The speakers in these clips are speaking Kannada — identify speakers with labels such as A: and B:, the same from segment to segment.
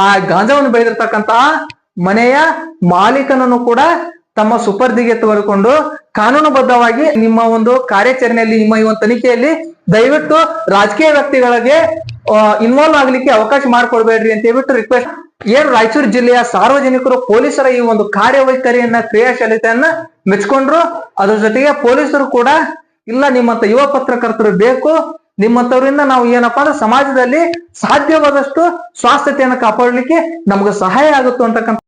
A: ಆ ಗಾಂಜಾವನ್ನು ಬೆಳೆದಿರ್ತಕ್ಕಂತಹ ಮನೆಯ ಮಾಲೀಕನನ್ನು ಕೂಡ ತಮ್ಮ ಸುಪರ್ದಿಗೆ ತೆಗೆದುಕೊಂಡು ಕಾನೂನುಬದ್ಧವಾಗಿ ನಿಮ್ಮ ಒಂದು ಕಾರ್ಯಾಚರಣೆಯಲ್ಲಿ ನಿಮ್ಮ ಈ ಒಂದು ತನಿಖೆಯಲ್ಲಿ ದಯವಿಟ್ಟು ರಾಜಕೀಯ ವ್ಯಕ್ತಿಗಳಿಗೆ ಇನ್ವಾಲ್ವ್ ಆಗ್ಲಿಕ್ಕೆ ಅವಕಾಶ ಮಾಡಿಕೊಡ್ಬೇಡ್ರಿ ಅಂತ ಹೇಳ್ಬಿಟ್ಟು ರಿಕ್ವೆಸ್ಟ್. ಏನು ರಾಯಚೂರು ಜಿಲ್ಲೆಯ ಸಾರ್ವಜನಿಕರು ಪೊಲೀಸರ ಈ ಒಂದು ಕಾರ್ಯವೈಖರಿಯನ್ನ ಕ್ರಿಯಾಶೀಲತೆಯನ್ನ ಮೆಚ್ಕೊಂಡ್ರು. ಅದ್ರ ಜೊತೆಗೆ ಪೊಲೀಸರು ಕೂಡ ಇಲ್ಲ ನಿಮ್ಮಂತ ಯುವ ಪತ್ರಕರ್ತರು ಬೇಕು, ನಿಮ್ಮಂತವರಿಂದ ನಾವು ಏನಪ್ಪಾ ಅಂದ್ರೆ ಸಮಾಜದಲ್ಲಿ ಸಾಧ್ಯವಾದಷ್ಟು ಸ್ವಾಸ್ಥ್ಯತೆಯನ್ನು ಕಾಪಾಡಲಿಕ್ಕೆ ನಮ್ಗೆ ಸಹಾಯ ಆಗುತ್ತೆ ಅಂತಕ್ಕಂಥ.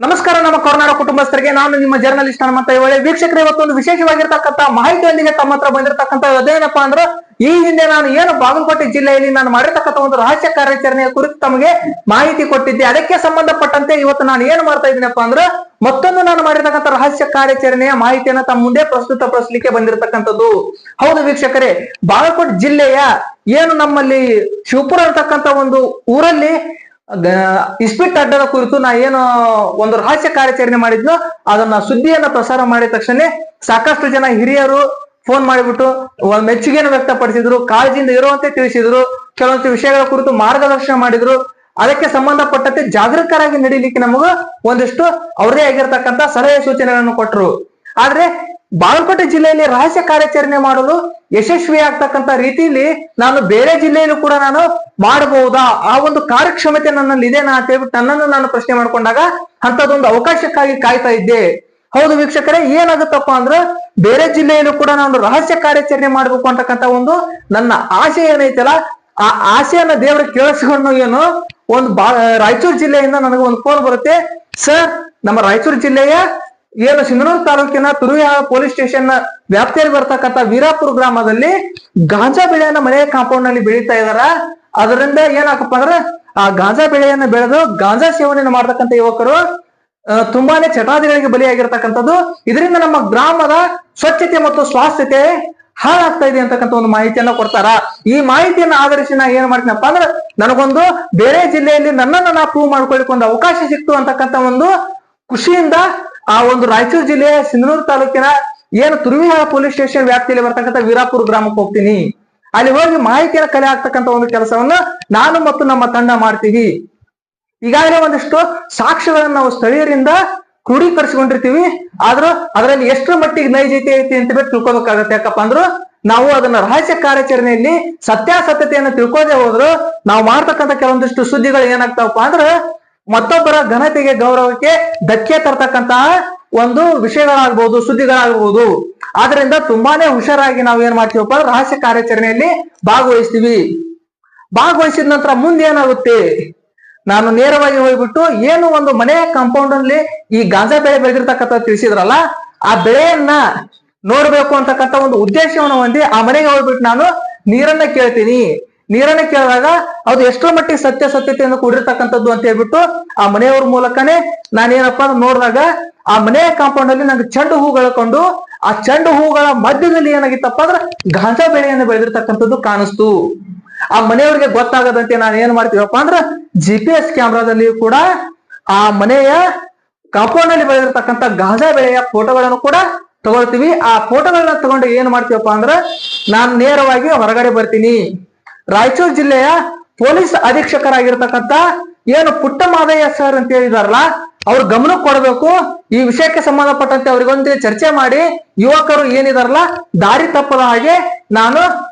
A: ನಮಸ್ಕಾರ ನಮ್ಮ ಕರ್ನಾಟಕ ಕುಟುಂಬಸ್ಥರಿಗೆ, ನಾನು ನಿಮ್ಮ ಜರ್ನಲಿಸ್ಟ್ ಹನುಮಂತ ಐಹೊಳೆ. ವೀಕ್ಷಕರು, ಇವತ್ತೊಂದು ವಿಶೇಷವಾಗಿರ್ತಕ್ಕಂಥ ಮಾಹಿತಿಯೊಂದಿಗೆ ತಮ್ಮ ಹತ್ರ ಬಂದಿರತಕ್ಕಂಥ ಅದೇನಪ್ಪಾ ಅಂದ್ರೆ ಈ ಹಿಂದೆ ನಾನು ಏನು ಬಾಗಲಕೋಟೆ ಜಿಲ್ಲೆಯಲ್ಲಿ ನಾನು ಮಾಡಿರ್ತಕ್ಕಂಥ ಒಂದು ರಹಸ್ಯ ಕಾರ್ಯಾಚರಣೆಯ ಕುರಿತು ತಮಗೆ ಮಾಹಿತಿ ಕೊಟ್ಟಿದ್ದೆ. ಅದಕ್ಕೆ ಸಂಬಂಧಪಟ್ಟಂತೆ ಇವತ್ತು ನಾನು ಏನು ಮಾಡ್ತಾ ಇದ್ದೀನಪ್ಪಾ ಅಂದ್ರೆ ಮತ್ತೊಂದು ನಾನು ಮಾಡಿರ್ತಕ್ಕಂಥ ರಹಸ್ಯ ಕಾರ್ಯಾಚರಣೆಯ ಮಾಹಿತಿಯನ್ನ ತಮ್ಮ ಮುಂದೆ ಪ್ರಸ್ತುತಪಡಿಸಲಿಕ್ಕೆ ಬಂದಿರತಕ್ಕಂಥದ್ದು. ಹೌದು ವೀಕ್ಷಕರೇ, ಬಾಗಲಕೋಟೆ ಜಿಲ್ಲೆಯ ಏನು ನಮ್ಮಲ್ಲಿ ಶಿವಪುರ ಅಂತಕ್ಕಂಥ ಒಂದು ಊರಲ್ಲಿ ಇಸ್ಪಿಟ್ ಅಡ್ಡದ ಕುರಿತು ನಾ ಏನು ಒಂದು ರಹಸ್ಯ ಕಾರ್ಯಾಚರಣೆ ಮಾಡಿದ್ನೋ ಅದನ್ನ ಸುದ್ದಿಯನ್ನ ಪ್ರಸಾರ ಮಾಡಿದ ತಕ್ಷಣ ಸಾಕಷ್ಟು ಜನ ಹಿರಿಯರು ಫೋನ್ ಮಾಡಿಬಿಟ್ಟು ಮೆಚ್ಚುಗೆಯನ್ನು ವ್ಯಕ್ತಪಡಿಸಿದ್ರು, ಕಾಳಜಿಯಿಂದ ಇರುವಂತೆ ತಿಳಿಸಿದ್ರು, ಕೆಲವೊಂದು ವಿಷಯಗಳ ಕುರಿತು ಮಾರ್ಗದರ್ಶನ ಮಾಡಿದ್ರು. ಅದಕ್ಕೆ ಸಂಬಂಧಪಟ್ಟಂತೆ ಜಾಗೃತರಾಗಿ ನಡೀಲಿಕ್ಕೆ ನಮಗ ಒಂದಿಷ್ಟು ಅವರದೇ ಆಗಿರ್ತಕ್ಕಂಥ ಸಲಹೆ ಸೂಚನೆಗಳನ್ನು ಕೊಟ್ಟರು. ಆದ್ರೆ ಬಾಗಲಕೋಟೆ ಜಿಲ್ಲೆಯಲ್ಲಿ ರಹಸ್ಯ ಕಾರ್ಯಾಚರಣೆ ಮಾಡಲು ಯಶಸ್ವಿ ಆಗ್ತಕ್ಕಂಥ ರೀತಿಯಲ್ಲಿ ನಾನು ಬೇರೆ ಜಿಲ್ಲೆಯಲ್ಲೂ ಕೂಡ ನಾನು ಮಾಡಬಹುದಾ, ಆ ಒಂದು ಕಾರ್ಯಕ್ಷಮತೆ ನನ್ನಲ್ಲಿ ಇದೆನಾ ಅಂತ ಹೇಳ್ಬಿಟ್ಟು ನನ್ನನ್ನು ನಾನು ಪ್ರಶ್ನೆ ಮಾಡ್ಕೊಂಡಾಗ ಅಂತದೊಂದು ಅವಕಾಶಕ್ಕಾಗಿ ಕಾಯ್ತಾ ಇದ್ದೆ. ಹೌದು ವೀಕ್ಷಕರೇ, ಏನಾಗುತ್ತಪ್ಪ ಅಂದ್ರೆ ಬೇರೆ ಜಿಲ್ಲೆಯಲ್ಲೂ ಕೂಡ ನಾನು ರಹಸ್ಯ ಕಾರ್ಯಾಚರಣೆ ಮಾಡ್ಬೇಕು ಅಂತಕ್ಕಂಥ ಒಂದು ನನ್ನ ಆಸೆ ಏನೈತಲ್ಲ, ಆ ಆಸೆಯನ್ನ ದೇವರ ಕೇಳಿಸ್ಕೊಂಡು ಏನು ಒಂದು ರಾಯಚೂರು ಜಿಲ್ಲೆಯಿಂದ ನನಗೆ ಒಂದು ಫೋನ್ ಬರುತ್ತೆ. ಸರ್, ನಮ್ಮ ರಾಯಚೂರು ಜಿಲ್ಲೆಯ ಏನು ಸಿಂಧನೂರು ತಾಲೂಕಿನ ತುರುವಿಹಾಳ ಪೊಲೀಸ್ ಸ್ಟೇಷನ್ ವ್ಯಾಪ್ತಿಯಲ್ಲಿ ಬರ್ತಕ್ಕಂಥ ವೀರಾಪುರ ಗ್ರಾಮದಲ್ಲಿ ಗಾಂಜಾ ಬೆಳೆಯನ್ನ ಮನೆಯ ಕಾಂಪೌಂಡ್ ನಲ್ಲಿ ಬೆಳೀತಾ ಇದಾರ. ಅದರಿಂದ ಏನಾಗಪ್ಪ ಅಂದ್ರೆ ಆ ಗಾಂಜಾ ಬೆಳೆಯನ್ನ ಬೆಳೆದು ಗಾಂಜಾ ಸೇವನೆಯನ್ನು ಮಾಡ್ತಕ್ಕಂಥ ಯುವಕರು ತುಂಬಾನೇ ಚಟಾದಿಗಳಿಗೆ ಬಲಿಯಾಗಿರ್ತಕ್ಕಂಥದ್ದು. ಇದರಿಂದ ನಮ್ಮ ಗ್ರಾಮದ ಸ್ವಚ್ಛತೆ ಮತ್ತು ಸ್ವಾಸ್ಥ್ಯತೆ ಹಾಳಾಗ್ತಾ ಇದೆ ಅಂತಕ್ಕಂಥ ಒಂದು ಮಾಹಿತಿಯನ್ನ ಕೊಡ್ತಾರ. ಈ ಮಾಹಿತಿಯನ್ನ ಆಧರಿಸಿ ನಾ ಏನ್ ಮಾಡ್ತೀನಪ್ಪ ಅಂದ್ರೆ ನನಗೊಂದು ಬೇರೆ ಜಿಲ್ಲೆಯಲ್ಲಿ ನನ್ನನ್ನು ನಾ ಪ್ರೂವ್ ಮಾಡ್ಕೊಳ್ಳಿಕ್ಕೆ ಒಂದು ಅವಕಾಶ ಸಿಕ್ತು ಅಂತಕ್ಕಂಥ ಒಂದು ಖುಷಿಯಿಂದ ಆ ಒಂದು ರಾಯಚೂರು ಜಿಲ್ಲೆಯ ಸಿಂಧನೂರು ತಾಲೂಕಿನ ಏನು ತುರುವಿಹಾಳ ಪೊಲೀಸ್ ಸ್ಟೇಷನ್ ವ್ಯಾಪ್ತಿಯಲ್ಲಿ ಬರ್ತಕ್ಕಂಥ ವೀರಾಪುರ ಗ್ರಾಮಕ್ಕೆ ಹೋಗ್ತೀನಿ. ಅಲ್ಲಿ ಹೋಗಿ ಮಾಹಿತಿಯನ್ನು ಕಲೆ ಹಾಕ್ತಕ್ಕಂಥ ಒಂದು ಕೆಲಸವನ್ನ ನಾನು ಮತ್ತು ನಮ್ಮ ತಂಡ ಮಾಡ್ತೀವಿ. ಈಗಾಗಲೇ ಒಂದಿಷ್ಟು ಸಾಕ್ಷ್ಯಗಳನ್ನ ನಾವು ಸ್ಥಳೀಯರಿಂದ ಕ್ರೋಢೀಕರಿಸಿಕೊಂಡಿರ್ತೀವಿ. ಆದ್ರೂ ಅದರಲ್ಲಿ ಎಷ್ಟರ ಮಟ್ಟಿಗೆ ನೈಜತೆ ಐತಿ ಅಂತ ಬಿಟ್ಟು ತಿಳ್ಕೊಬೇಕಾಗತ್ತೆ. ಯಾಕಪ್ಪ ಅಂದ್ರು ನಾವು ಅದನ್ನ ರಹಸ್ಯ ಕಾರ್ಯಾಚರಣೆಯಲ್ಲಿ ಸತ್ಯಾಸತ್ಯತೆಯನ್ನು ತಿಳ್ಕೋದೇ ಹೋದ್ರು ನಾವು ಮಾಡ್ತಕ್ಕಂಥ ಕೆಲವೊಂದಿಷ್ಟು ಸುದ್ದಿಗಳು ಏನಾಗ್ತಾವಪ್ಪ ಅಂದ್ರೆ ಮತ್ತೊಬ್ಬರ ಘನತೆಗೆ ಗೌರವಕ್ಕೆ ಧಕ್ಕೆ ತರ್ತಕ್ಕಂತಹ ಒಂದು ವಿಷಯಗಳಾಗ್ಬಹುದು, ಸುದ್ದಿಗಳಾಗಬಹುದು. ಆದ್ರಿಂದ ತುಂಬಾನೇ ಹುಷಾರಾಗಿ ನಾವು ಏನ್ ಮಾಡ್ತೀವಪ್ಪ ರಹಸ್ಯ ಕಾರ್ಯಾಚರಣೆಯಲ್ಲಿ ಭಾಗವಹಿಸ್ತೀವಿ. ಭಾಗವಹಿಸಿದ ನಂತರ ಮುಂದೆ ಏನಾಗುತ್ತೆ, ನಾನು ನೇರವಾಗಿ ಹೋಗ್ಬಿಟ್ಟು ಏನು ಒಂದು ಮನೆಯ ಕಾಂಪೌಂಡ್ ಅಲ್ಲಿ ಈ ಗಾಂಜಾ ಬೆಳೆ ಬೆಳೆದಿರ್ತಕ್ಕಂಥ ತಿಳಿಸಿದ್ರಲ್ಲ, ಆ ಬೆಳೆಯನ್ನ ನೋಡ್ಬೇಕು ಅಂತಕ್ಕಂಥ ಒಂದು ಉದ್ದೇಶವನ್ನು ಹೊಂದಿ ಆ ಮನೆಗೆ ಹೋಗ್ಬಿಟ್ಟು ನಾನು ನೀರನ್ನ ಕೇಳ್ತೀನಿ. ನೀರನ್ನ ಕೇಳಿದಾಗ ಅದು ಎಷ್ಟರ ಮಟ್ಟಿಗೆ ಸತ್ಯತೆಯನ್ನು ಕೂಡಿರ್ತಕ್ಕಂಥದ್ದು ಅಂತ ಹೇಳ್ಬಿಟ್ಟು ಆ ಮನೆಯವ್ರ ಮೂಲಕನೇ ನಾನೇನಪ್ಪಾ ನೋಡಿದಾಗ ಆ ಮನೆಯ ಕಾಂಪೌಂಡ್ ಅಲ್ಲಿ ನಂಗೆ ಚೆಂಡು ಹೂಗಳು ಕೊಂಡು ಆ ಚೆಂಡು ಹೂಗಳ ಮಧ್ಯದಲ್ಲಿ ಏನಾಗಿತ್ತಪ್ಪ ಅಂದ್ರೆ ಗಾಂಜಾ ಬೆಳೆಯನ್ನು ಬೆಳೆದಿರ್ತಕ್ಕಂಥದ್ದು ಕಾಣಿಸ್ತು. ಆ ಮನೆಯವ್ರಿಗೆ ಗೊತ್ತಾಗದಂತೆ ನಾನು ಏನ್ ಮಾಡ್ತೀವಪ್ಪ ಅಂದ್ರೆ GPS ಕ್ಯಾಮ್ರಾದಲ್ಲಿ ಕೂಡ ಆ ಮನೆಯ ಕಾಂಪೌಂಡ್ ಅಲ್ಲಿ ಬೆಳೆದಿರ್ತಕ್ಕಂಥ ಗಾಂಜಾ ಬೆಳೆಯ ಫೋಟೋಗಳನ್ನು ಕೂಡ ತಗೊಳ್ತೀವಿ. ಆ ಫೋಟೋಗಳನ್ನ ತಗೊಂಡು ಏನ್ ಮಾಡ್ತೀವಪ್ಪ ಅಂದ್ರೆ ನಾನು ನೇರವಾಗಿ ಹೊರಗಡೆ ಬರ್ತೀನಿ. ರಾಯಚೂರು ಜಿಲ್ಲೆಯ ಪೊಲೀಸ್ ಅಧೀಕ್ಷಕರಾಗಿರ್ತಕ್ಕಂಥ ಏನು ಪುಟ್ಟ ಮಾದಯ್ಯ ಸರ್ ಅಂತ ಹೇಳಿದಾರಲ್ಲ, ಅವ್ರ ಗಮನ ಕೊಡಬೇಕು. ಈ ವಿಷಯಕ್ಕೆ ಸಂಬಂಧಪಟ್ಟಂತೆ ಅವ್ರಿಗೊಂದು ಚರ್ಚೆ ಮಾಡಿ ಯುವಕರು ಏನಿದಾರಲ್ಲ ದಾರಿ ತಪ್ಪದ ಹಾಗೆ ನಾನು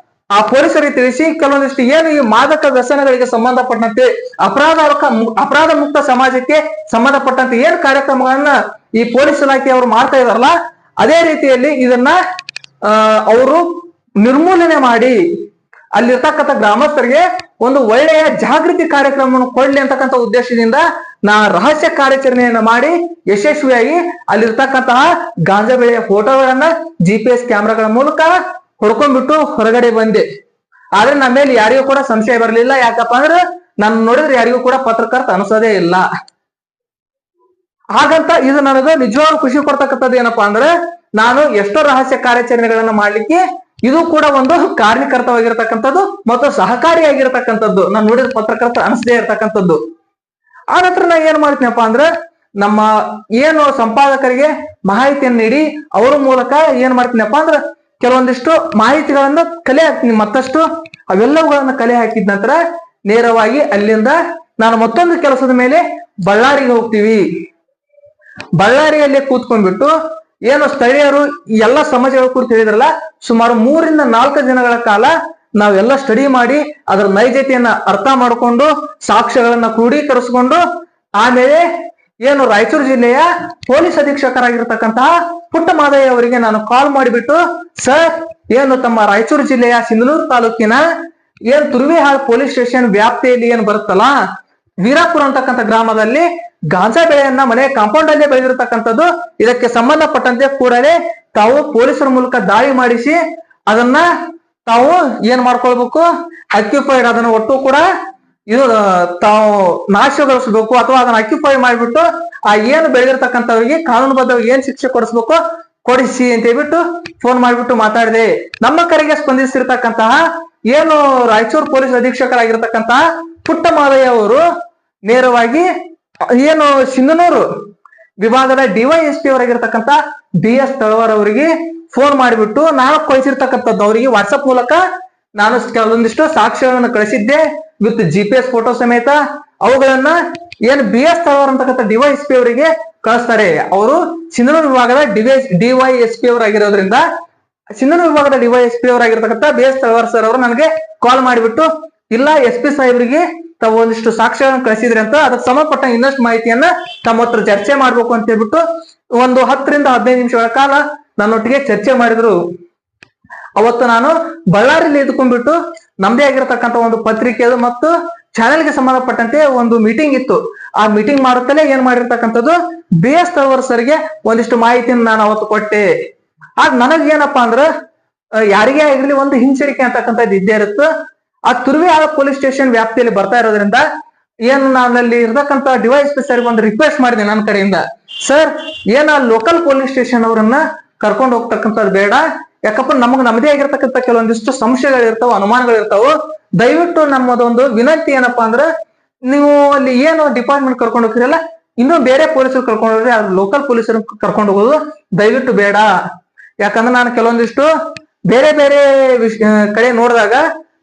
A: ಆ ಪೊಲೀಸರಿಗೆ ತಿಳಿಸಿ ಕೆಲವೊಂದಿಷ್ಟು ಏನು ಈ ಮಾದಕ ವ್ಯಸನಗಳಿಗೆ ಸಂಬಂಧಪಟ್ಟಂತೆ ಅಪರಾಧ ಮುಕ್ತ ಸಮಾಜಕ್ಕೆ ಸಂಬಂಧಪಟ್ಟಂತೆ ಏನ್ ಕಾರ್ಯಕ್ರಮಗಳನ್ನ ಈ ಪೊಲೀಸ್ ಇಲಾಖೆ ಅವರು ಮಾಡ್ತಾ ಇದಾರಲ್ಲ, ಅದೇ ರೀತಿಯಲ್ಲಿ ಇದನ್ನ ಅವರು ನಿರ್ಮೂಲನೆ ಮಾಡಿ ಅಲ್ಲಿರ್ತಕ್ಕಂಥ ಗ್ರಾಮಸ್ಥರಿಗೆ ಒಂದು ಒಳ್ಳೆಯ ಜಾಗೃತಿ ಕಾರ್ಯಕ್ರಮವನ್ನು ಕೊಡ್ಲಿ ಅಂತಕ್ಕಂಥ ಉದ್ದೇಶದಿಂದ ನಾ ರಹಸ್ಯ ಕಾರ್ಯಾಚರಣೆಯನ್ನ ಮಾಡಿ ಯಶಸ್ವಿಯಾಗಿ ಅಲ್ಲಿರ್ತಕ್ಕಂತಹ ಗಾಂಜಾ ಬೆಳೆಯ ಫೋಟೋಗಳನ್ನ GPS ಕ್ಯಾಮ್ರಾಗಳ ಮೂಲಕ ಹೊಡ್ಕೊಂಡ್ಬಿಟ್ಟು ಹೊರಗಡೆ ಬಂದೆ. ಆದ್ರೆ ನಮ್ಮ ಮೇಲೆ ಯಾರಿಗೂ ಕೂಡ ಸಂಶಯ ಬರಲಿಲ್ಲ. ಯಾಕಪ್ಪ ಅಂದ್ರೆ ನಾನು ನೋಡಿದ್ರೆ ಯಾರಿಗೂ ಕೂಡ ಪತ್ರಕರ್ತ ಅನ್ಸೋದೇ ಇಲ್ಲ. ಹಾಗಂತ ಇದು ನನಗೆ ನಿಜವಾಗ್ಲೂ ಖುಷಿ ಕೊಡ್ತಕ್ಕಂಥದ್ದು ಏನಪ್ಪಾ ಅಂದ್ರೆ ನಾನು ಎಷ್ಟೋ ರಹಸ್ಯ ಕಾರ್ಯಾಚರಣೆಗಳನ್ನ ಮಾಡ್ಲಿಕ್ಕೆ ಇದು ಕೂಡ ಒಂದು ಕಾರಣಕರ್ತವಾಗಿರ್ತಕ್ಕಂಥದ್ದು ಮತ್ತು ಸಹಕಾರಿಯಾಗಿರ್ತಕ್ಕಂಥದ್ದು. ನಾನು ನೋಡಿದ ಪತ್ರಕರ್ತ ಅನಿಸದೇ ಇರ್ತಕ್ಕಂಥದ್ದು. ಆ ನಂತರ ನಾ ಏನ್ ಮಾಡ್ತೀನಪ್ಪ ಅಂದ್ರೆ ನಮ್ಮ ಏನು ಸಂಪಾದಕರಿಗೆ ಮಾಹಿತಿಯನ್ನು ನೀಡಿ ಅವ್ರ ಮೂಲಕ ಏನ್ ಮಾಡ್ತೀನಪ್ಪ ಅಂದ್ರೆ ಕೆಲವೊಂದಿಷ್ಟು ಮಾಹಿತಿಗಳನ್ನ ಕಲೆ ಹಾಕ್ತೀನಿ. ಮತ್ತಷ್ಟು ಅವೆಲ್ಲವುಗಳನ್ನ ಕಲೆ ಹಾಕಿದ ನಂತರ ನೇರವಾಗಿ ಅಲ್ಲಿಂದ ನಾನು ಮತ್ತೊಂದು ಕೆಲಸದ ಮೇಲೆ ಬಳ್ಳಾರಿಗೆ ಹೋಗ್ತೀವಿ. ಬಳ್ಳಾರಿಯಲ್ಲಿ ಕೂತ್ಕೊಂಡ್ಬಿಟ್ಟು ಏನು ಸ್ಥಳೀಯರು ಎಲ್ಲ ಸಮಾಜಗಳ ಕುರಿತು ಹೇಳಿದ್ರಲ್ಲ, ಸುಮಾರು 3 ರಿಂದ 4 ದಿನಗಳ ಕಾಲ ನಾವೆಲ್ಲ ಸ್ಟಡಿ ಮಾಡಿ ಅದರ ನೈಜತೆಯನ್ನ ಅರ್ಥ ಮಾಡಿಕೊಂಡು ಸಾಕ್ಷ್ಯಗಳನ್ನ ಕ್ರೋಢೀಕರಿಸಿಕೊಂಡು ಆಮೇಲೆ ಏನು ರಾಯಚೂರು ಜಿಲ್ಲೆಯ ಪೊಲೀಸ್ ಅಧೀಕ್ಷಕರಾಗಿರ್ತಕ್ಕಂತಹ ಪುಟ್ಟ ಮಾದಯ್ಯ ಅವರಿಗೆ ನಾನು ಕಾಲ್ ಮಾಡಿಬಿಟ್ಟು, ಸರ್ ಏನು ತಮ್ಮ ರಾಯಚೂರು ಜಿಲ್ಲೆಯ ಸಿಂಧನೂರು ತಾಲೂಕಿನ ಏನ್ ತುರ್ವಿಹಾಳ್ ಪೊಲೀಸ್ ಸ್ಟೇಷನ್ ವ್ಯಾಪ್ತಿಯಲ್ಲಿ ಏನ್ ಬರುತ್ತಲ್ಲ, ವೀರಾಪುರ ಅಂತಕ್ಕಂಥ ಗ್ರಾಮದಲ್ಲಿ ಗಾಂಜಾ ಬೆಳೆಯನ್ನ ಮನೆ ಕಾಂಪೌಂಡ್ ಅಲ್ಲೇ ಬೆಳೆದಿರ್ತಕ್ಕಂಥದ್ದು. ಇದಕ್ಕೆ ಸಂಬಂಧಪಟ್ಟಂತೆ ಕೂಡಲೇ ತಾವು ಪೊಲೀಸರ ಮೂಲಕ ದಾಳಿ ಮಾಡಿಸಿ ಅದನ್ನ ತಾವು ಏನ್ ಮಾಡ್ಕೊಳ್ಬೇಕು, ಅಕ್ಯುಪೈಡ್ ಅದನ್ನ ಒಟ್ಟು ಕೂಡ ಇದು ತಾವು ನಾಶಗೊಳಿಸಬೇಕು ಅಥವಾ ಅದನ್ನ ಅಕ್ಯುಪೈ ಮಾಡಿಬಿಟ್ಟು ಆ ಏನು ಬೆಳೆದಿರ್ತಕ್ಕಂಥವ್ರಿಗೆ ಕಾನೂನುಬದ್ಧವಾಗಿ ಏನ್ ಶಿಕ್ಷೆ ಕೊಡಿಸ್ಬೇಕು ಕೊಡಿಸಿ ಅಂತ ಹೇಳ್ಬಿಟ್ಟು ಫೋನ್ ಮಾಡಿಬಿಟ್ಟು ಮಾತಾಡಿದೆ. ನಮ್ಮ ಕರೆಗೆ ಸ್ಪಂದಿಸಿರ್ತಕ್ಕಂತಹ ಏನು ರಾಯಚೂರು ಪೊಲೀಸ್ ಅಧೀಕ್ಷಕರಾಗಿರ್ತಕ್ಕಂತಹ ಪುಟ್ಟ ಮಾದಯ್ಯ ಅವರು ನೇರವಾಗಿ ಏನು ಸಿಂಧನೂರು ವಿಭಾಗದ ಡಿವೈಎಸ್ಪಿ ಅವರಾಗಿರ್ತಕ್ಕಂಥ BS ತಳವಾರ್ ಅವರಿಗೆ ಫೋನ್ ಮಾಡಿಬಿಟ್ಟು ನಾನು ಕಳಿಸಿರ್ತಕ್ಕಂಥದ್ದು ಅವರಿಗೆ ವಾಟ್ಸಪ್ ಮೂಲಕ ನಾನು ಕೆಲವೊಂದಿಷ್ಟು ಸಾಕ್ಷ್ಯಗಳನ್ನು ಕಳಿಸಿದ್ದೆ ವಿತ್ GPS ಫೋಟೋ ಸಮೇತ. ಅವುಗಳನ್ನ ಏನು BS ತಳವಾರ್ ಅಂತಕ್ಕಂಥ ಡಿವೈಎಸ್ಪಿ ಅವರಿಗೆ ಕಳಿಸ್ತಾರೆ. ಅವರು ಸಿಂಧನೂರು ವಿಭಾಗದ ಡಿವೈಎಸ್ಪಿ ಅವರಾಗಿರೋದ್ರಿಂದ ಸಿಂಧನೂರು ವಿಭಾಗದ ಡಿವೈಎಸ್ಪಿ ಅವರಾಗಿರ್ತಕ್ಕಂಥ BS ತಳವಾರ್ ಸರ್ ಅವರು ನನಗೆ ಕಾಲ್ ಮಾಡಿಬಿಟ್ಟು, ಇಲ್ಲ SP ಸಾಹೇಬರಿಗೆ ತಾವು ಒಂದಿಷ್ಟು ಸಾಕ್ಷ್ಯಗಳನ್ನು ಕಳಿಸಿದ್ರಿ ಅಂತ, ಅದಕ್ಕೆ ಸಂಬಂಧಪಟ್ಟ ಇನ್ನಷ್ಟು ಮಾಹಿತಿಯನ್ನ ತಮ್ಮ ಹತ್ರ ಚರ್ಚೆ ಮಾಡ್ಬೇಕು ಅಂತ ಹೇಳ್ಬಿಟ್ಟು ಒಂದು 10 ರಿಂದ 15 ನಿಮಿಷಗಳ ಕಾಲ ನನ್ನೊಟ್ಟಿಗೆ ಚರ್ಚೆ ಮಾಡಿದ್ರು. ಅವತ್ತು ನಾನು ಬಳ್ಳಾರಿಯಲ್ಲಿ ಇದ್ಕೊಂಡ್ಬಿಟ್ಟು ನಮ್ದೇ ಆಗಿರತಕ್ಕಂಥ ಒಂದು ಪತ್ರಿಕೆದು ಮತ್ತು ಚಾನೆಲ್ಗೆ ಸಂಬಂಧಪಟ್ಟಂತೆ ಒಂದು ಮೀಟಿಂಗ್ ಇತ್ತು. ಆ ಮೀಟಿಂಗ್ ಮಾಡುತ್ತಲೇ ಏನ್ ಮಾಡಿರ್ತಕ್ಕಂಥದ್ದು, BS ತಳವಾರ್ ಸರ್ಗೆ ಒಂದಿಷ್ಟು ಮಾಹಿತಿಯನ್ನು ನಾನು ಅವತ್ತು ಕೊಟ್ಟೆ. ಆಗ ನನಗೇನಪ್ಪಾ ಅಂದ್ರ ಯಾರಿಗೇ ಆಗಿರ್ಲಿ ಒಂದು ಹಿಂಚರಿಕೆ ಅಂತಕ್ಕಂಥದ್ದು ಇದ್ದೇ ಇರುತ್ತೆ. ಆ ತುರ್ವಿಹಾಳ ಪೊಲೀಸ್ ಸ್ಟೇಷನ್ ವ್ಯಾಪ್ತಿಯಲ್ಲಿ ಬರ್ತಾ ಇರೋದ್ರಿಂದ ಏನು ನಾನಲ್ಲಿ ಇರ್ತಕ್ಕಂಥ ಡಿವೈಎಸ್ಪಿ ಸರ್ ಒಂದು ರಿಕ್ವೆಸ್ಟ್ ಮಾಡಿದೆ ನನ್ನ ಕಡೆಯಿಂದ, ಸರ್ ಏನ ಲೋಕಲ್ ಪೊಲೀಸ್ ಸ್ಟೇಷನ್ ಅವರನ್ನ ಕರ್ಕೊಂಡು ಹೋಗ್ತಕ್ಕಂಥದ್ದು ಬೇಡ, ಯಾಕಪ್ಪ ನಮ್ಮದೇ ಆಗಿರ್ತಕ್ಕಂಥ ಕೆಲವೊಂದಿಷ್ಟು ಸಂಶಯಗಳಿರ್ತಾವ, ಅನುಮಾನಗಳಿರ್ತಾವ. ದಯವಿಟ್ಟು ನಮ್ಮದೊಂದು ವಿನಂತಿ ಏನಪ್ಪಾ ಅಂದ್ರೆ, ನೀವು ಅಲ್ಲಿ ಏನು ಡಿಪಾರ್ಟ್ಮೆಂಟ್ ಕರ್ಕೊಂಡು ಹೋಗ್ತಿರಲ್ಲ, ಇನ್ನೂ ಬೇರೆ ಪೊಲೀಸರು ಕರ್ಕೊಂಡು ಹೋಗ್ರಿ, ಲೋಕಲ್ ಪೊಲೀಸರು ಕರ್ಕೊಂಡು ಹೋಗೋದು ದಯವಿಟ್ಟು ಬೇಡ. ಯಾಕಂದ್ರೆ ನಾನು ಕೆಲವೊಂದಿಷ್ಟು ಬೇರೆ ಬೇರೆ ಕಡೆ ನೋಡಿದಾಗ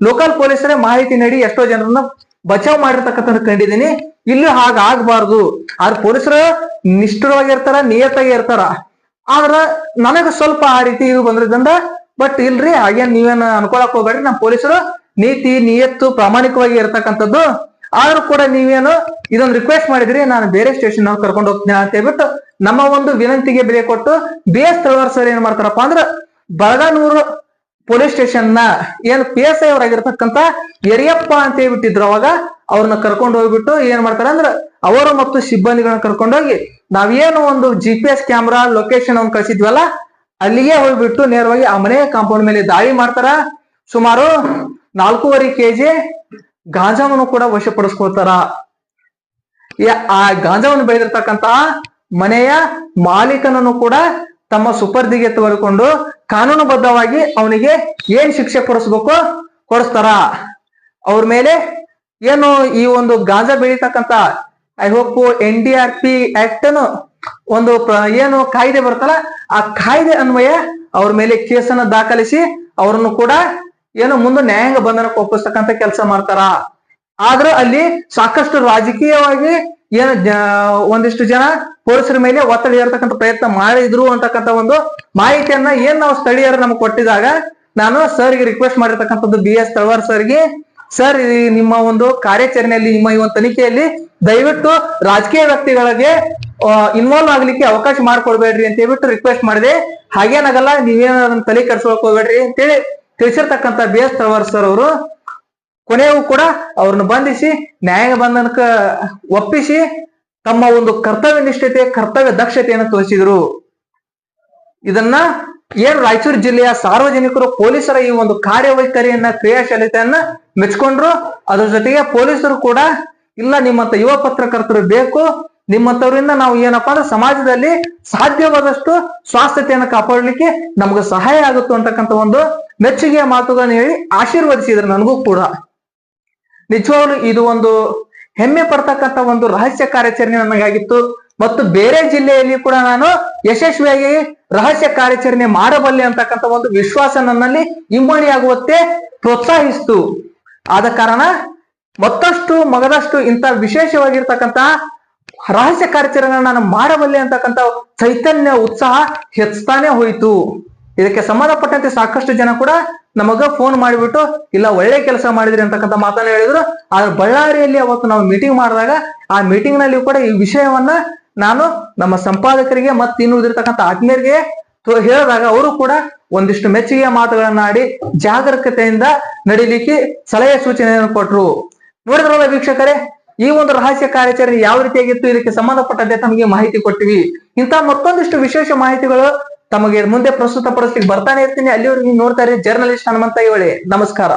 A: ಲೋಕಲ್ ಪೊಲೀಸರೇ ಮಾಹಿತಿ ನೀಡಿ ಎಷ್ಟೋ ಜನರನ್ನ ಬಚಾವ್ ಮಾಡಿರ್ತಕ್ಕಂಥ ಕಂಡಿದ್ದೀನಿ. ಇಲ್ಲಿ ಹಾಗಾಗಬಾರ್ದು. ಆದ್ರೆ ಪೊಲೀಸರು ನಿಷ್ಠುರವಾಗಿರ್ತಾರ, ನಿಯತ್ತಾಗಿ ಇರ್ತಾರ. ಆದ್ರ ನನಗ ಸ್ವಲ್ಪ ಆ ರೀತಿ ಬಂದ್ರಿಂದ, ಬಟ್ ಇಲ್ರಿ ಹಾಗೇನ್ ನೀವೇನ್ ಅನ್ಕೊಳಕ್ ಹೋಗ್ಬೇಡ್ರಿ, ನಮ್ಮ ಪೊಲೀಸರು ನೀತಿ ನಿಯತ್ತು ಪ್ರಾಮಾಣಿಕವಾಗಿ ಇರ್ತಕ್ಕಂಥದ್ದು. ಆದ್ರೂ ಕೂಡ ನೀವೇನು ಇದೊಂದು ರಿಕ್ವೆಸ್ಟ್ ಮಾಡಿದ್ರಿ, ನಾನು ಬೇರೆ ಸ್ಟೇಷನ್ ಕರ್ಕೊಂಡು ಹೋಗ್ತೀನಿ ಅಂತ ಹೇಳ್ಬಿಟ್ಟು ನಮ್ಮ ಒಂದು ವಿನಂತಿಗೆ ಬೆಲೆ ಕೊಟ್ಟು BS ತಳವಾರ್ ಸರ್ ಏನ್ ಮಾಡ್ತಾರಪ್ಪ ಅಂದ್ರ ಬಳಗಾನೂರು ಪೊಲೀಸ್ ಸ್ಟೇಷನ್ ನ ಏನು PSI ಅವರಾಗಿರ್ತಕ್ಕಂಥ ಯರಿಯಪ್ಪ ಅಂತ ಹೇಳ್ಬಿಟ್ಟಿದ್ರು. ಅವಾಗ ಅವ್ರನ್ನ ಕರ್ಕೊಂಡು ಹೋಗ್ಬಿಟ್ಟು ಏನ್ ಮಾಡ್ತಾರ ಅಂದ್ರ ಅವರು ಮತ್ತು ಸಿಬ್ಬಂದಿಗಳನ್ನ ಕರ್ಕೊಂಡೋಗಿ ನಾವೇನು ಒಂದು GPS ಕ್ಯಾಮ್ರಾ ಲೊಕೇಶನ್ ಅನ್ನು ಕಳಿಸಿದ್ವಲ್ಲ ಅಲ್ಲಿಗೆ ಹೋಗ್ಬಿಟ್ಟು ನೇರವಾಗಿ ಆ ಮನೆ ಕಾಂಪೌಂಡ್ ಮೇಲೆ ದಾಳಿ ಮಾಡ್ತಾರ. ಸುಮಾರು 4.5 kg ಗಾಂಜಾವನ್ನು ಕೂಡ ವಶಪಡಿಸ್ಕೊಳ್ತಾರ. ಆ ಗಾಂಜಾವನ್ನು ಬೆಳೆದಿರ್ತಕ್ಕಂತಹ ಮನೆಯ ಮಾಲೀಕನನ್ನು ಕೂಡ ತಮ್ಮ ಸುಪರ್ದಿಗೆ ತೆಗೆದುಕೊಂಡು ಕಾನೂನುಬದ್ಧವಾಗಿ ಅವನಿಗೆ ಏನ್ ಶಿಕ್ಷೆ ಕೊಡಿಸ್ಬೇಕು ಕೊಡಿಸ್ತಾರ. ಅವ್ರ ಮೇಲೆ ಏನು ಈ ಒಂದು ಗಾಂಜಾ ಬೆಳೀತಕ್ಕಂತ ಐ ಹೋಪ್ NDRP ಆಕ್ಟ್ ಒಂದು ಏನು ಕಾಯ್ದೆ ಬರ್ತಲ್ಲ, ಆ ಕಾಯ್ದೆ ಅನ್ವಯ ಅವ್ರ ಮೇಲೆ ಕೇಸನ್ನ ದಾಖಲಿಸಿ ಅವರನ್ನು ಕೂಡ ಏನು ಮುಂದೆ ನ್ಯಾಯಾಂಗ ಬಂಧನಕ್ಕೆ ಒಪ್ಪಿಸ್ತಕ್ಕಂಥ ಕೆಲಸ ಮಾಡ್ತಾರ. ಆದ್ರೆ ಅಲ್ಲಿ ಸಾಕಷ್ಟು ರಾಜಕೀಯವಾಗಿ ಏನು ಒಂದಿಷ್ಟು ಜನ ಪೊಲೀಸರ ಮೇಲೆ ಒತ್ತಡ ಇರತಕ್ಕಂಥ ಪ್ರಯತ್ನ ಮಾಡಿದ್ರು ಅಂತಕ್ಕಂಥ ಒಂದು ಮಾಹಿತಿಯನ್ನ ಏನ್ ನಾವು ಸ್ಥಳೀಯರು ನಮ್ಗೆ ಕೊಟ್ಟಿದಾಗ ನಾನು ಸರ್ಗೆ ರಿಕ್ವೆಸ್ಟ್ ಮಾಡಿರ್ತಕ್ಕಂಥದ್ದು BS ತಳವಾರ್ ಸರ್ಗೆ, ಸರ್ ನಿಮ್ಮ ಒಂದು ಕಾರ್ಯಾಚರಣೆಯಲ್ಲಿ ನಿಮ್ಮ ಈ ಒಂದು ತನಿಖೆಯಲ್ಲಿ ದಯವಿಟ್ಟು ರಾಜಕೀಯ ವ್ಯಕ್ತಿಗಳಿಗೆ ಇನ್ವಾಲ್ವ್ ಆಗ್ಲಿಕ್ಕೆ ಅವಕಾಶ ಮಾಡ್ಕೊಡ್ಬೇಡ್ರಿ ಅಂತ ಹೇಳ್ಬಿಟ್ಟು ರಿಕ್ವೆಸ್ಟ್ ಮಾಡಿದೆ. ಹಾಗೇನಾಗಲ್ಲ, ನೀವೇನ ಅದನ್ನ ತಲೆ ಕೆಡ್ಸ್ಕೊಳಕ್ ಹೋಗ್ಬೇಡ್ರಿ ಅಂತೇಳಿ ತಿಳಿಸಿರ್ತಕ್ಕಂಥ BS ತಳವಾರ್ ಸರ್ ಅವರು ಕೊನೆಗೂ ಕೂಡ ಅವ್ರನ್ನ ಬಂಧಿಸಿ ನ್ಯಾಯಾಂಗ ಬಂಧನಕ್ಕೆ ಒಪ್ಪಿಸಿ ತಮ್ಮ ಒಂದು ಕರ್ತವ್ಯ ನಿಷ್ಠತೆ ಕರ್ತವ್ಯ ದಕ್ಷತೆಯನ್ನು ತೋರಿಸಿದ್ರು. ಇದನ್ನ ಏನು ರಾಯಚೂರು ಜಿಲ್ಲೆಯ ಸಾರ್ವಜನಿಕರು ಪೊಲೀಸರ ಈ ಒಂದು ಕಾರ್ಯವೈಖರಿಯನ್ನ ಕ್ರಿಯಾಶೀಲತೆಯನ್ನ ಮೆಚ್ಕೊಂಡ್ರು. ಅದ್ರ ಜೊತೆಗೆ ಪೊಲೀಸರು ಕೂಡ ಇಲ್ಲ ನಿಮ್ಮಂತ ಯುವ ಪತ್ರಕರ್ತರು ಬೇಕು, ನಿಮ್ಮಂತವರಿಂದ ನಾವು ಏನಪ್ಪಾ ಅಂದ್ರೆ ಸಮಾಜದಲ್ಲಿ ಸಾಧ್ಯವಾದಷ್ಟು ಸ್ವಾಸ್ಥ್ಯತೆಯನ್ನು ಕಾಪಾಡಲಿಕ್ಕೆ ನಮ್ಗೆ ಸಹಾಯ ಆಗುತ್ತೆ ಅಂತಕ್ಕಂಥ ಒಂದು ಮೆಚ್ಚುಗೆಯ ಮಾತುಗಳನ್ನು ಹೇಳಿ ಆಶೀರ್ವದಿಸಿದ್ರು ನನಗೂ ಕೂಡ. ನಿಜವಾಗ್ಲು ಇದು ಒಂದು ಹೆಮ್ಮೆ ಪಡ್ತಕ್ಕಂಥ ಒಂದು ರಹಸ್ಯ ಕಾರ್ಯಾಚರಣೆ ನನಗಾಗಿತ್ತು. ಮತ್ತು ಬೇರೆ ಜಿಲ್ಲೆಯಲ್ಲಿ ಕೂಡ ನಾನು ಯಶಸ್ವಿಯಾಗಿ ರಹಸ್ಯ ಕಾರ್ಯಾಚರಣೆ ಮಾಡಬಲ್ಲೆ ಅಂತಕ್ಕಂಥ ಒಂದು ವಿಶ್ವಾಸ ನನ್ನಲ್ಲಿ ಇಮ್ಮಡಿಯಾಗುವಂತೆ ಪ್ರೋತ್ಸಾಹಿಸಿತು. ಆದ ಕಾರಣ ಮತ್ತಷ್ಟು ಮಗದಷ್ಟು ಇಂಥ ವಿಶೇಷವಾಗಿರ್ತಕ್ಕಂತ ರಹಸ್ಯ ಕಾರ್ಯಾಚರಣೆಗಳನ್ನ ನಾನು ಮಾಡಬಲ್ಲೆ ಅಂತಕ್ಕಂಥ ಚೈತನ್ಯ ಉತ್ಸಾಹ ಹೆಚ್ಚುತ್ತಾನೆ ಹೋಯಿತು. ಇದಕ್ಕೆ ಸಂಬಂಧಪಟ್ಟಂತೆ ಸಾಕಷ್ಟು ಜನ ಕೂಡ ನಮಗ ಫೋನ್ ಮಾಡಿಬಿಟ್ಟು ಇಲ್ಲ ಒಳ್ಳೆ ಕೆಲಸ ಮಾಡಿದ್ರಿ ಅಂತಕ್ಕಂಥ ಮಾತನ್ನ ಹೇಳಿದ್ರು. ಆದ್ರೆ ಬಳ್ಳಾರಿಯಲ್ಲಿ ಅವತ್ತು ನಾವು ಮೀಟಿಂಗ್ ಮಾಡಿದಾಗ ಆ ಮೀಟಿಂಗ್ ನಲ್ಲಿ ಕೂಡ ಈ ವಿಷಯವನ್ನ ನಾನು ನಮ್ಮ ಸಂಪಾದಕರಿಗೆ ಮತ್ತು ಇನ್ನು ಉಳಿದಿರ್ತಕ್ಕಂಥ ಆತ್ಮೀಯರಿಗೆ ಹೇಳಿದಾಗ ಅವರು ಕೂಡ ಒಂದಿಷ್ಟು ಮೆಚ್ಚುಗೆಯ ಮಾತುಗಳನ್ನ ಆಡಿ ಜಾಗರೂಕತೆಯಿಂದ ನಡಿಲಿಕ್ಕೆ ಸಲಹೆ ಸೂಚನೆಯನ್ನು ಕೊಟ್ರು. ನೋಡಿದ್ರಲ್ಲ ವೀಕ್ಷಕರೇ, ಈ ಒಂದು ರಹಸ್ಯ ಕಾರ್ಯಾಚರಣೆ ಯಾವ ರೀತಿಯಾಗಿತ್ತು, ಇದಕ್ಕೆ ಸಂಬಂಧಪಟ್ಟಂತೆ ತಮಗೆ ಮಾಹಿತಿ ಕೊಟ್ಟಿವಿ. ಇಂತ ಮತ್ತೊಂದಿಷ್ಟು ವಿಶೇಷ ಮಾಹಿತಿಗಳು ತಮಗೆ ಮುಂದೆ ಪ್ರಸ್ತುತ ಪಡಿಸ್ಲಿಕ್ಕೆ ಬರ್ತಾನೆ ಇರ್ತೀನಿ. ಅಲ್ಲಿವರೆಗೆ ನೋಡ್ತಾ ಇರಿ ಜರ್ನಲಿಸ್ಟ್ ಹನುಮಂತ ಇವಳೆ. ನಮಸ್ಕಾರ.